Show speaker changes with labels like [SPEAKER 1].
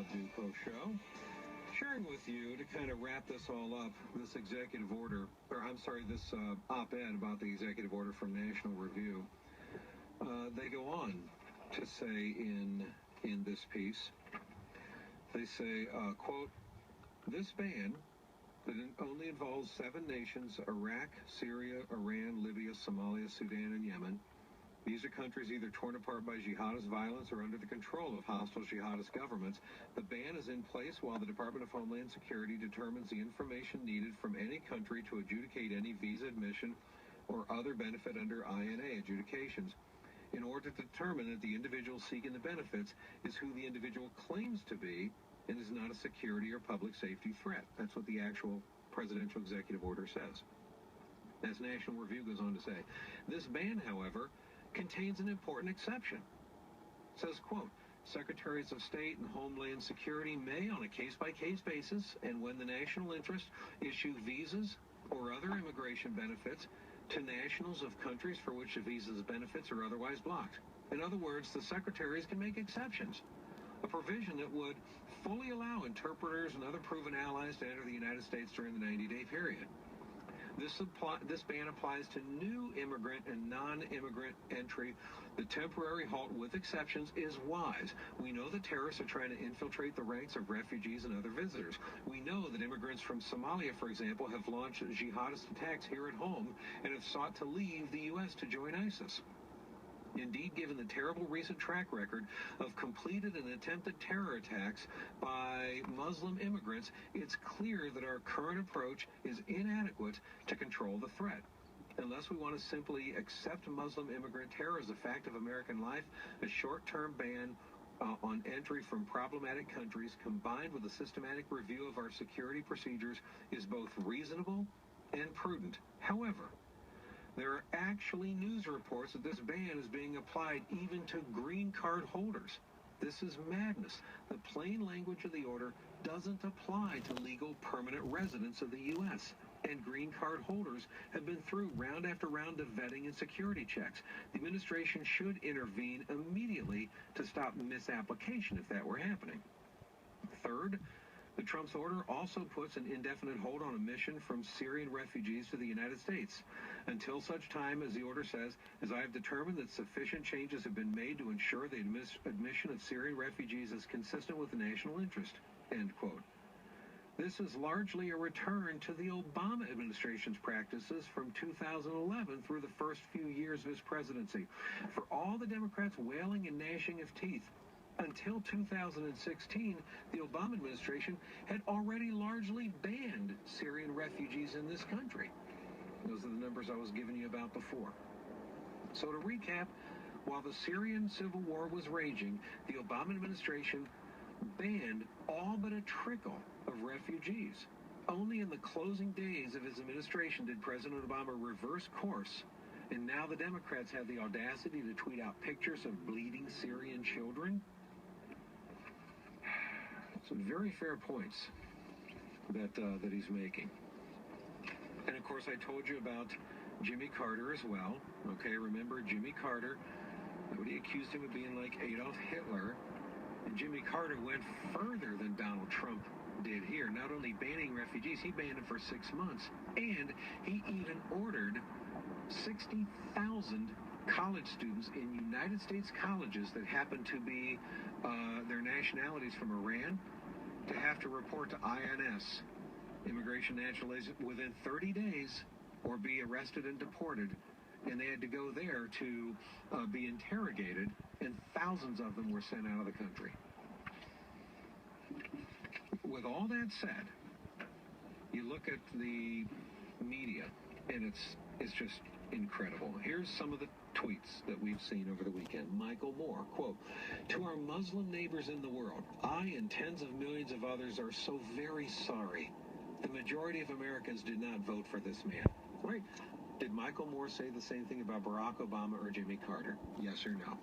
[SPEAKER 1] Bob Dupo Show. Sharing with you to kind of wrap this all up, this executive order, this op-ed about the executive order from National Review. They go on to say in this piece, they say, quote, this ban that only involves 7 nations, Iraq, Syria, Iran, Libya, Somalia, Sudan, and Yemen. These are countries either torn apart by jihadist violence or under the control of hostile jihadist governments. The ban is in place while the Department of Homeland Security determines the information needed from any country to adjudicate any visa admission or other benefit under INA adjudications. In order to determine that the individual seeking the benefits is who the individual claims to be and is not a security or public safety threat. That's what the actual presidential executive order says. As National Review goes on to say, this ban, however, contains an important exception. It says, quote, Secretaries of State and Homeland Security may, on a case-by-case basis, and when the national interest, issue visas or other immigration benefits to nationals of countries for which the visa's benefits are otherwise blocked. In other words, the secretaries can make exceptions, a provision that would fully allow interpreters and other proven allies to enter the United States during the 90-day period. This ban applies to new immigrant and non-immigrant entry. The temporary halt with exceptions is wise. We know that terrorists are trying to infiltrate the ranks of refugees and other visitors. We know that immigrants from Somalia, for example, have launched jihadist attacks here at home and have sought to leave the U.S. to join ISIS. Indeed, given the terrible recent track record of completed and attempted terror attacks by Muslim immigrants, it's clear that our current approach is inadequate to control the threat. Unless we want to simply accept Muslim immigrant terror as a fact of American life, a short-term ban on entry from problematic countries combined with a systematic review of our security procedures is both reasonable and prudent. However, there are actually news reports that this ban is being applied even to green card holders. This is madness. The plain language of the order doesn't apply to legal permanent residents of the U.S., and green card holders have been through round after round of vetting and security checks. The administration should intervene immediately to stop misapplication if that were happening. Third, the Trump's order also puts an indefinite hold on admission from Syrian refugees to the United States until such time as the order says, as I have determined that sufficient changes have been made to ensure the admission of Syrian refugees is consistent with the national interest, end quote. This is largely a return to the Obama administration's practices from 2011 through the first few years of his presidency. For all the Democrats wailing and gnashing of teeth, until 2016, the Obama administration had already largely banned Syrian refugees in this country. Those are the numbers I was giving you about before. So to recap, while the Syrian civil war was raging, the Obama administration banned all but a trickle of refugees. Only in the closing days of his administration did President Obama reverse course, and now the Democrats have the audacity to tweet out pictures of bleeding Syrian children. Some very fair points that he's making. And of course, I told you about Jimmy Carter as well. Okay, remember Jimmy Carter? Nobody accused him of being like Adolf Hitler. And Jimmy Carter went further than Donald Trump did here. Not only banning refugees, he banned them for 6 months. And he even ordered 60,000 college students in United States colleges that happen to be their nationalities from Iran to have to report to INS, Immigration Naturalization, within 30 days or be arrested and deported. And they had to go there to be interrogated, and thousands of them were sent out of the country. With all that said, you look at the media, and it's just incredible. Here's some of the tweets that we've seen over the weekend. Michael Moore, quote, to our Muslim neighbors in the world, I and tens of millions of others are so very sorry. The majority of Americans did not vote for this man. Right? Did Michael Moore say the same thing about Barack Obama or Jimmy Carter? Yes or no?